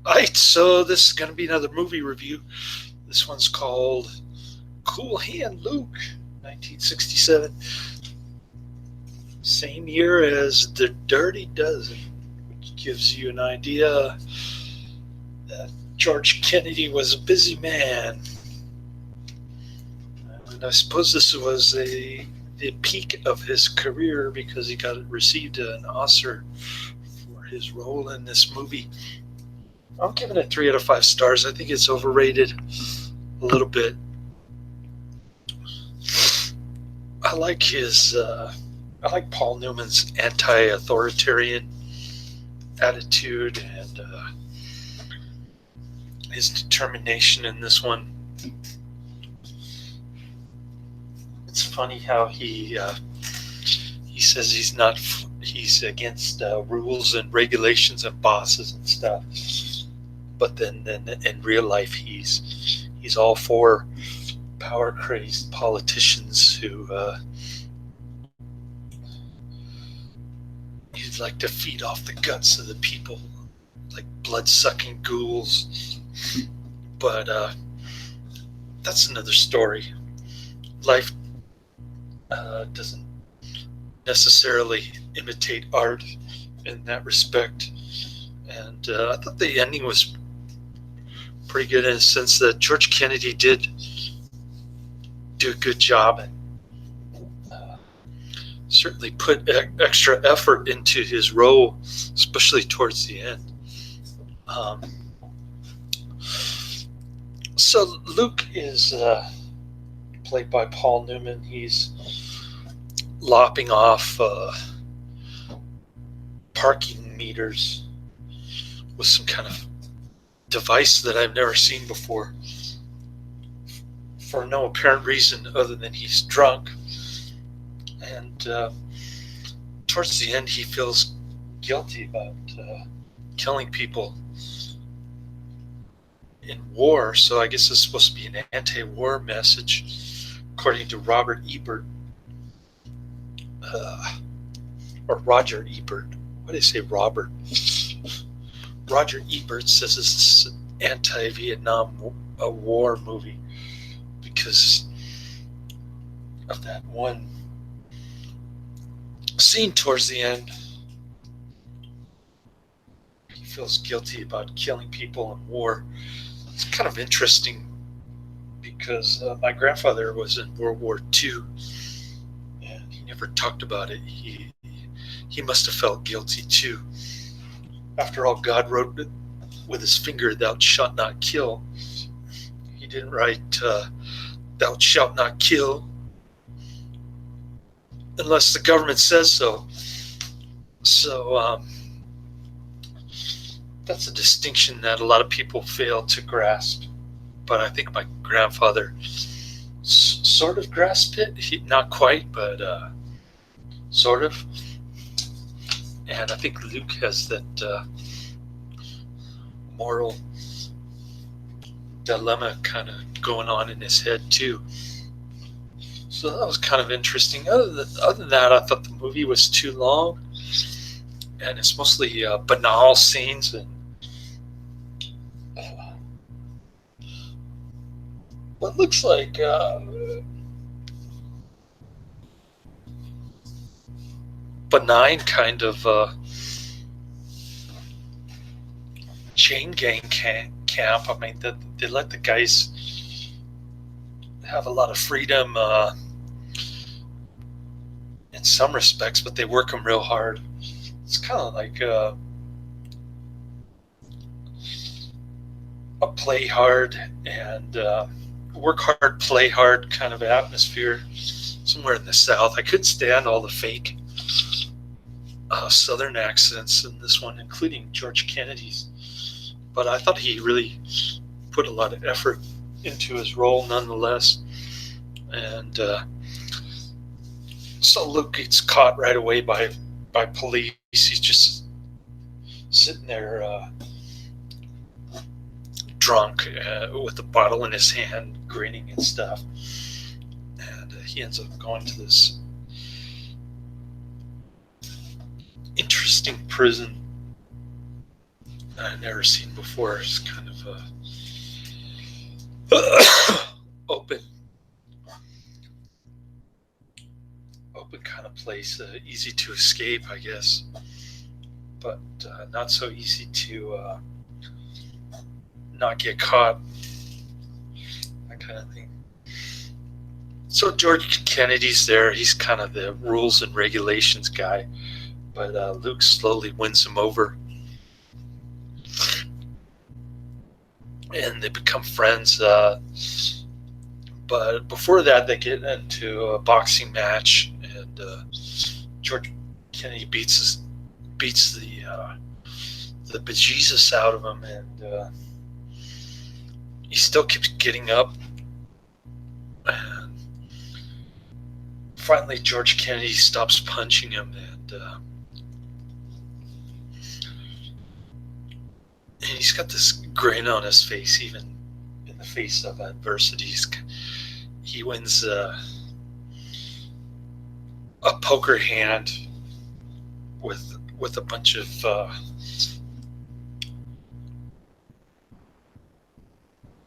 Alright, so this is going to be another movie review. This one's called Cool Hand Luke, 1967. Same year as The Dirty Dozen, which gives you an idea that George Kennedy was a busy man. And I suppose this was the peak of his career because he received an Oscar for his role in this movie. I'm giving it 3 out of 5 stars. I think it's overrated a little bit. I like I like Paul Newman's anti-authoritarian attitude and his determination in this one. It's funny how he says he's against rules and regulations and bosses and stuff, but then in real life he's all for power crazed politicians who he'd like to feed off the guts of the people like blood sucking ghouls. But that's another story. Life doesn't necessarily imitate art in that respect. And I thought the ending was pretty good in the sense that George Kennedy did do a good job and certainly put extra effort into his role, especially towards the end. Um, so Luke is played by Paul Newman. He's lopping off parking meters with some kind of device that I've never seen before for no apparent reason other than he's drunk. And towards the end, he feels guilty about killing people in war. So I guess it's supposed to be an anti-war message, according to Robert Ebert. Or Roger Ebert. Why do they say Robert? Roger Ebert says it's an anti-Vietnam war movie because of that one scene towards the end. He feels guilty about killing people in war. It's kind of interesting because my grandfather was in World War II and he never talked about it. He must have felt guilty too. After all, God wrote with his finger, "Thou shalt not kill." He didn't write, "Thou shalt not kill," unless the government says so. So that's a distinction that a lot of people fail to grasp. But I think my grandfather sort of grasped it. Not quite, but sort of. And I think Luke has that moral dilemma kind of going on in his head too. So that was kind of interesting. Other than that, I thought the movie was too long, and it's mostly banal scenes and what looks like benign kind of chain gang camp. I mean, they let the guys have a lot of freedom in some respects, but they work them real hard. It's kind of like a play hard and work hard, play hard kind of atmosphere somewhere in the South. I couldn't stand all the fake Southern accents in this one, including George Kennedy's. But I thought he really put a lot of effort into his role nonetheless. And so Luke gets caught right away by police. He's just sitting there drunk with a bottle in his hand, grinning and stuff. And he ends up going to this interesting prison I've never seen before. It's kind of a open, open kind of place, easy to escape, I guess, but not so easy to not get caught. That kind of thing. So George Kennedy's there. He's kind of the rules and regulations guy, but Luke slowly wins him over, and they become friends. But before that, they get into a boxing match, and George Kennedy beats the bejesus out of him, and he still keeps getting up. And finally, George Kennedy stops punching him, and he's got this grin on his face, even in the face of adversity. He wins a poker hand with a bunch of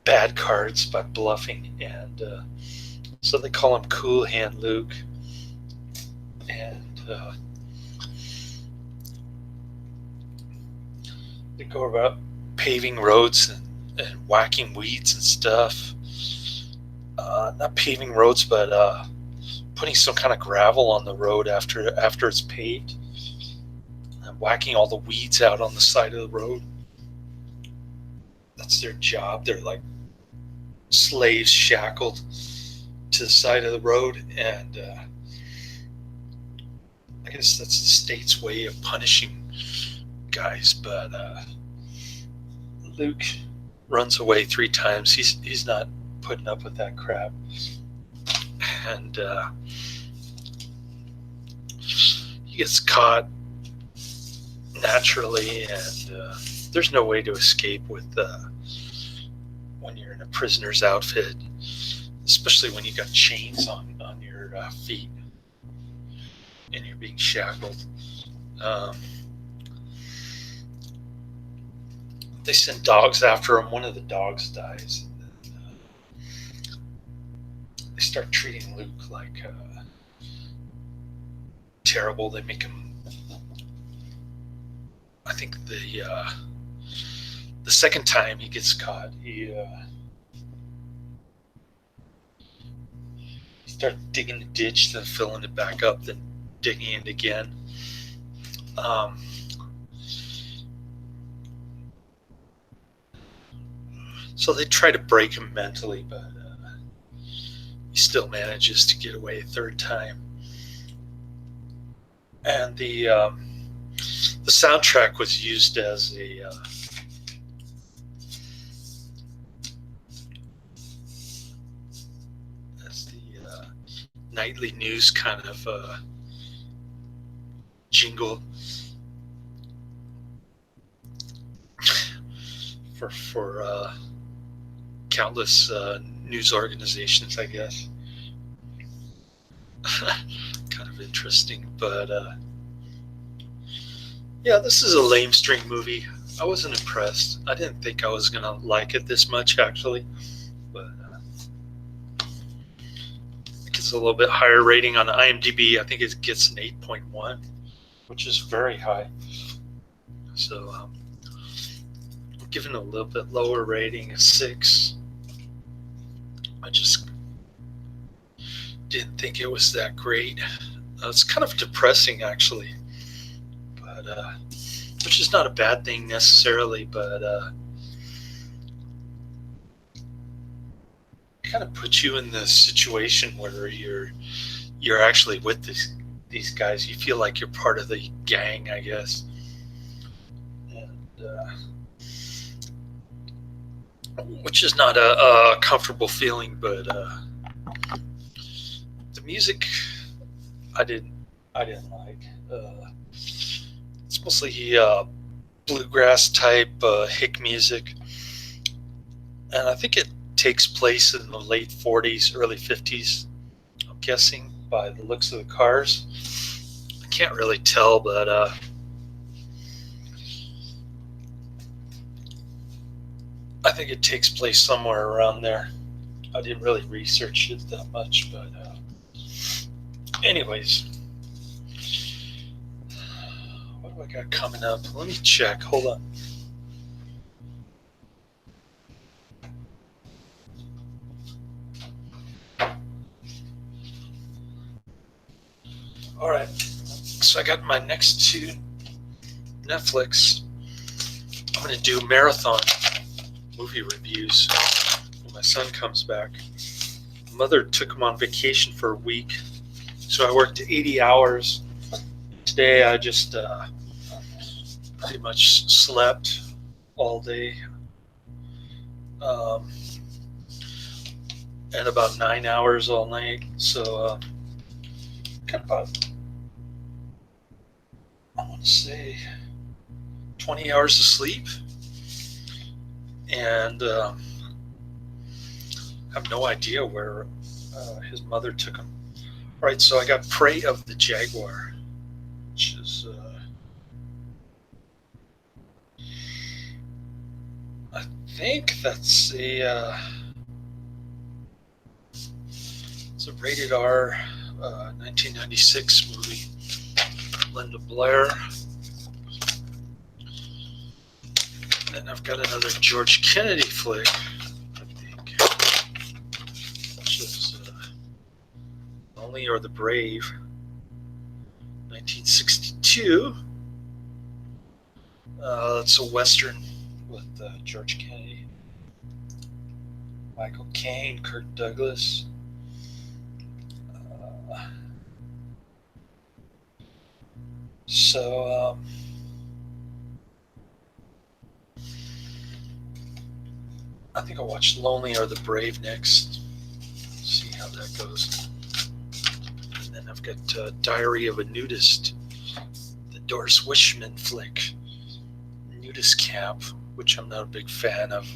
bad cards by bluffing, and so they call him Cool Hand Luke. And they go about paving roads and whacking weeds and stuff. Not paving roads, but putting some kind of gravel on the road after it's paved, and whacking all the weeds out on the side of the road. That's their job. They're like slaves shackled to the side of the road, and I guess that's the state's way of punishing guys. But Luke runs away 3 times. He's not putting up with that crap, and he gets caught naturally, and there's no way to escape with when you're in a prisoner's outfit, especially when you got chains on your feet and you're being shackled. They send dogs after him. One of the dogs dies, and then they start treating Luke like terrible. They make him, I think the second time he gets caught, he starts digging the ditch, then filling it back up, then digging it again. So they try to break him mentally, but he still manages to get away a 3rd time. And the soundtrack was used as the nightly news kind of jingle for countless news organizations, I guess. Kind of interesting, but yeah, this is a lamestream movie. I wasn't impressed. I didn't think I was gonna like it this much, actually, but it gets a little bit higher rating on IMDb. I think it gets an 8.1, which is very high. So I'm giving a little bit lower rating, a 6. I just didn't think it was that great. It's kind of depressing, actually, but which is not a bad thing necessarily, but it kind of puts you in the situation where you're actually with these guys. You feel like you're part of the gang, I guess, and which is not a comfortable feeling, but the music I didn't like. It's mostly bluegrass type hick music, and I think it takes place in the late 40s, early 50s. I'm guessing by the looks of the cars. I can't really tell, but I think it takes place somewhere around there. I didn't really research it that much, but anyways, what do I got coming up? Let me check. Hold on. All right. So I got my next two Netflix. I'm going to do marathon movie reviews when my son comes back. Mother took him on vacation for a week, so I worked 80 hours. Today I just pretty much slept all day, and about 9 hours all night. So got about, I want to say, 20 hours of sleep, and have no idea where his mother took him. All right, so I got Prey of the Jaguar, which is I think that's it's a rated R 1996 movie. Linda Blair. And then I've got another George Kennedy flick, I think, which is Lonely or the Brave, 1962. It's a Western with George Kennedy, Michael Caine, Kirk Douglas. So I think I'll watch Lonely or the Brave next. See how that goes. And then I've got Diary of a Nudist, the Doris Wishman flick, Nudist Camp, which I'm not a big fan of.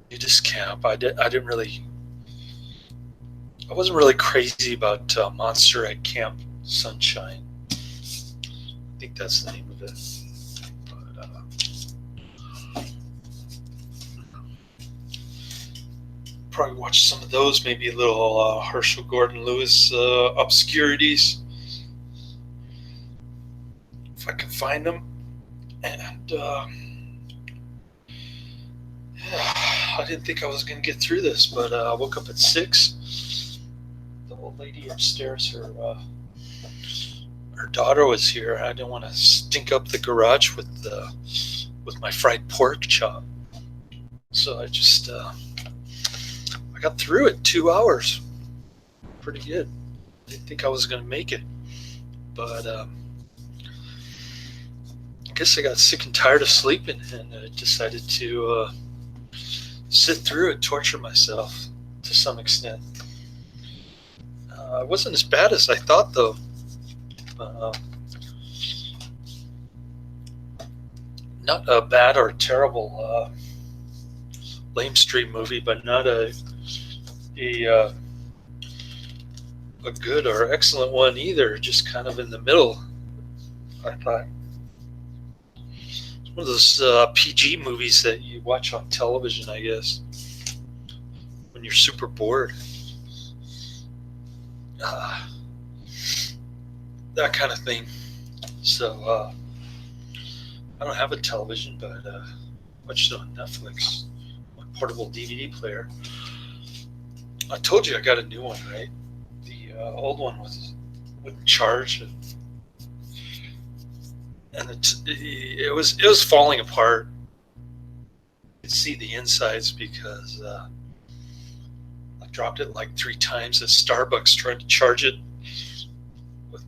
Nudist Camp. I wasn't really crazy about Monster at Camp Sunshine. I think that's the name of it. But, probably watch some of those, maybe a little Herschel Gordon Lewis obscurities, if I can find them. And I didn't think I was going to get through this, but I woke up at 6. The old lady upstairs, her daughter was here. I didn't want to stink up the garage with my fried pork chop, so I just I got through it 2 hours. Pretty good. I didn't think I was going to make it, but I guess I got sick and tired of sleeping, and I decided to sit through it, torture myself to some extent. It wasn't as bad as I thought, though. Not a bad or terrible lame street movie, but not a good or excellent one either. Just kind of in the middle, I thought. It's one of those PG movies that you watch on television, I guess, when you're super bored. That kind of thing. So I don't have a television, but I watched it on Netflix, my portable DVD player. I told you I got a new one, right? The old one wouldn't charge, and it was falling apart. You could see the insides because I dropped it like 3 times at Starbucks trying to charge it with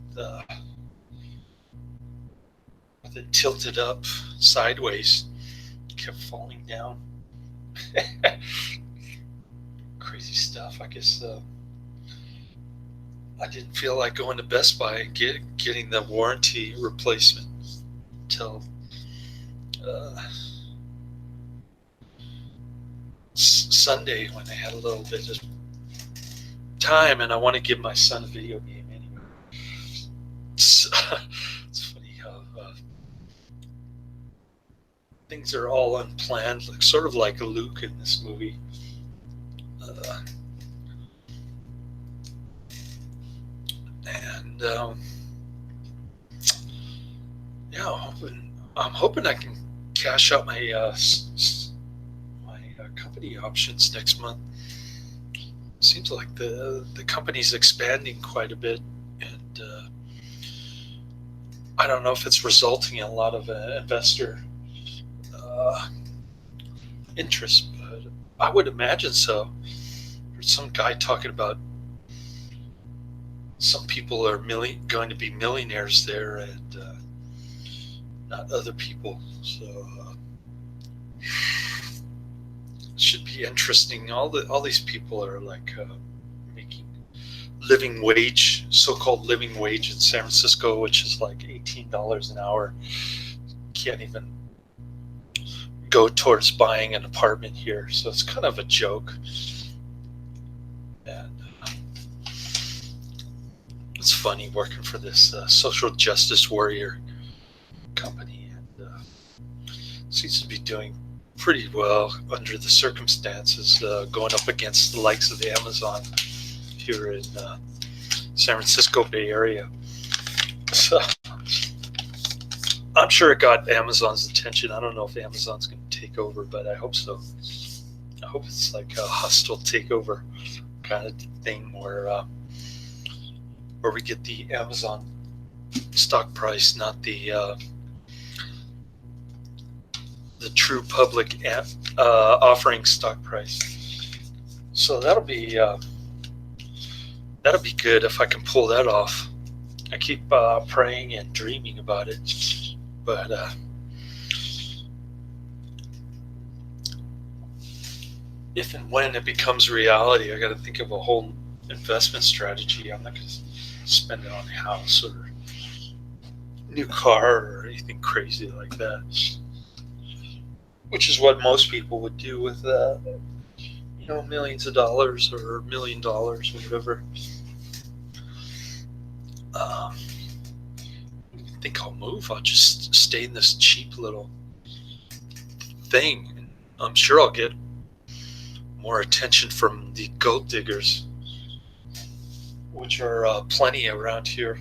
it tilted up sideways. It kept falling down. Crazy stuff. I guess I didn't feel like going to Best Buy and getting the warranty replacement until Sunday, when I had a little bit of time, and I want to give my son a video game anyway. It's funny how things are all unplanned, like sort of like Luke in this movie. Uh, and Yeah, I'm hoping I can cash out my company options next month. Seems like the company's expanding quite a bit, and I don't know if it's resulting in a lot of investor uh, interest, but I would imagine so. There's some guy talking about some people are going to be millionaires there, and not other people. So should be interesting. All these people are like making living wage, so-called living wage in San Francisco, which is like $18 an hour. Can't even go towards buying an apartment here, so it's kind of a joke. And it's funny working for this social justice warrior company, and seems to be doing pretty well under the circumstances, going up against the likes of the Amazon here in San Francisco Bay Area. So I'm sure it got Amazon's attention. I don't know if Amazon's going to take over, but I hope so. I hope it's like a hostile takeover kind of thing where we get the Amazon stock price, not the true public offering stock price. So that'll be good if I can pull that off. I keep praying and dreaming about it, but if and when it becomes reality, I got to think of a whole investment strategy. I'm not going to spend it on a house or new car or anything crazy like that, which is what most people would do with millions of dollars or $1 million or whatever. I think I'll move. I'll just stay in this cheap little thing. I'm sure I'll get more attention from the gold diggers, which are plenty around here.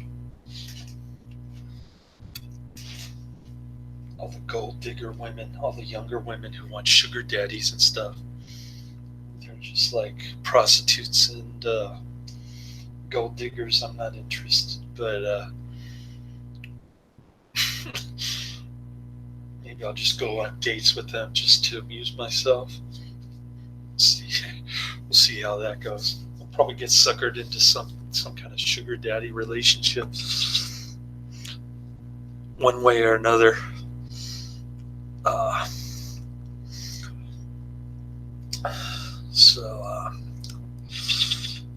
All the gold digger women, all the younger women who want sugar daddies and stuff. They're just like prostitutes and gold diggers. I'm not interested, but maybe I'll just go on dates with them just to amuse myself. We'll see how that goes. I'll probably get suckered into some kind of sugar daddy relationship one way or another.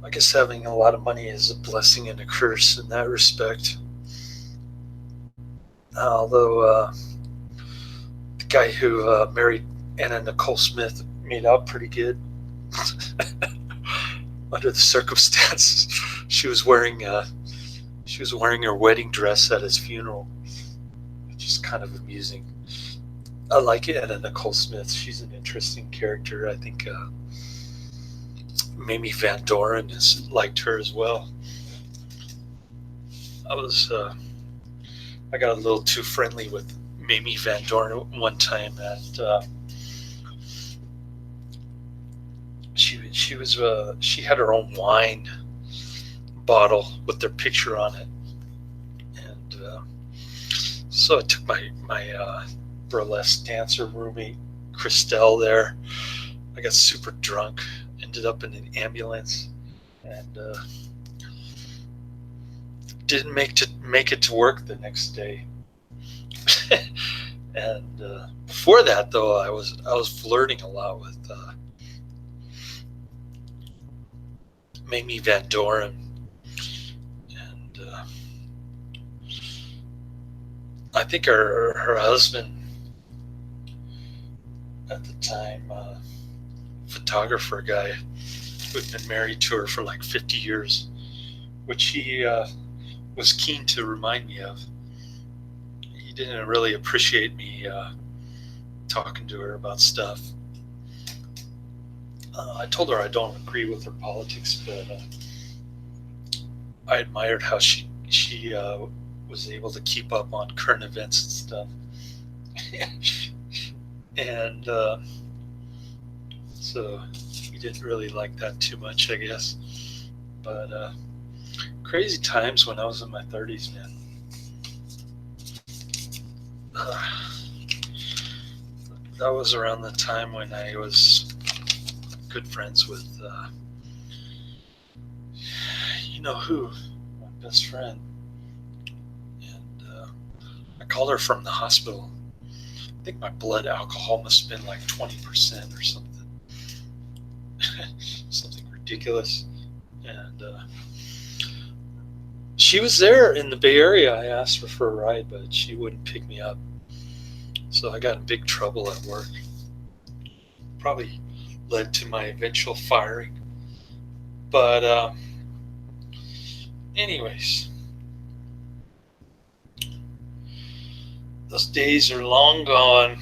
I guess having a lot of money is a blessing and a curse in that respect. Although the guy who married Anna Nicole Smith made out pretty good under the circumstances. She was wearing her wedding dress at his funeral, which is kind of amusing. I like Anna Nicole Smith. She's an interesting character. I think Mamie Van Doren has liked her as well. I got a little too friendly with Mamie Van Doren one time at she had her own wine bottle with their picture on it, and so I took my burlesque dancer roommate Christelle there. I got super drunk, ended up in an ambulance, and didn't make it to work the next day. And before that, though, I was flirting a lot with Mamie Van Doren, and I think her husband at the time, photographer guy who'd been married to her for like 50 years, which he was keen to remind me of. He didn't really appreciate me talking to her about stuff. I told her I don't agree with her politics, but I admired how she was able to keep up on current events and stuff. And so he didn't really like that too much, I guess. But crazy times when I was in my 30s, man. That was around the time when I was good friends with, you know who, my best friend. And I called her from the hospital. I think my blood alcohol must have been like 20% or something. Something ridiculous. And she was there in the Bay Area. I asked her for a ride, but she wouldn't pick me up. So I got in big trouble at work. Probably led to my eventual firing. But anyways, those days are long gone.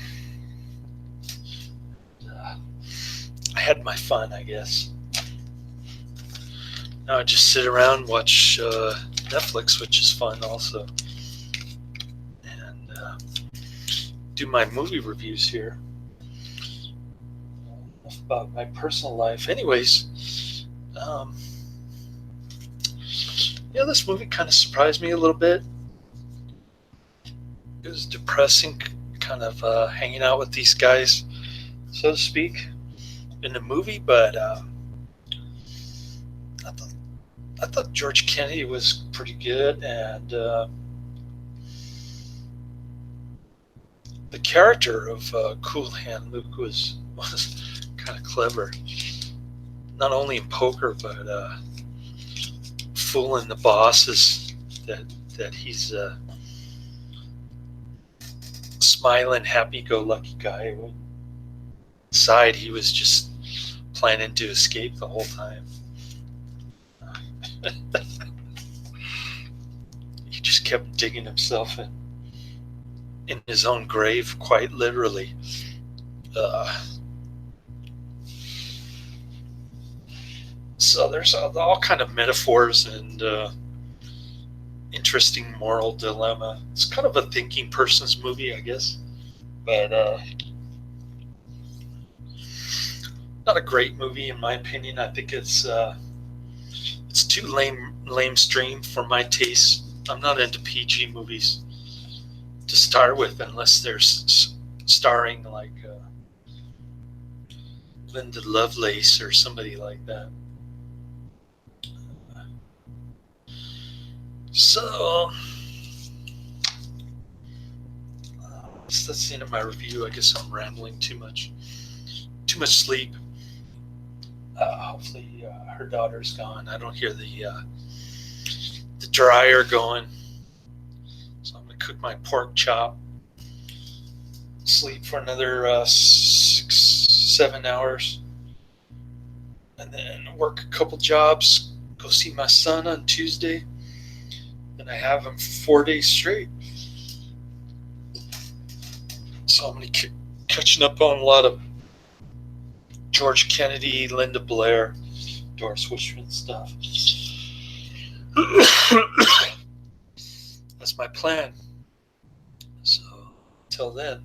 I had my fun, I guess. Now I just sit around and watch Netflix, which is fun also. And do my movie reviews here. Enough about my personal life. Anyways, yeah, this movie kind of surprised me a little bit. It was depressing, kind of hanging out with these guys, so to speak, in the movie. But I thought George Kennedy was pretty good, and the character of Cool Hand Luke was kind of clever. Not only in poker, but fooling the bosses that he's a smiling, happy-go-lucky guy. Inside, he was just planning to escape the whole time. He just kept digging himself in his own grave, quite literally. So there's all kind of metaphors and interesting moral dilemma. It's kind of a thinking person's movie, I guess, but not a great movie in my opinion. I think it's too lamestream for my taste. I'm not into PG movies to start with, unless they're starring like Linda Lovelace or somebody like that. So that's the end of my review. I guess I'm rambling too much. Too much sleep. Hopefully her daughter's gone. I don't hear the dryer going. So I'm gonna cook my pork chop. Sleep for another 6-7 hours, and then work a couple jobs. Go see my son on Tuesday. And I have him for 4 days straight. So I'm going to keep catching up on a lot of George Kennedy, Linda Blair, Doris Wishman stuff. That's my plan. So until then,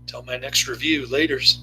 till my next review, laters.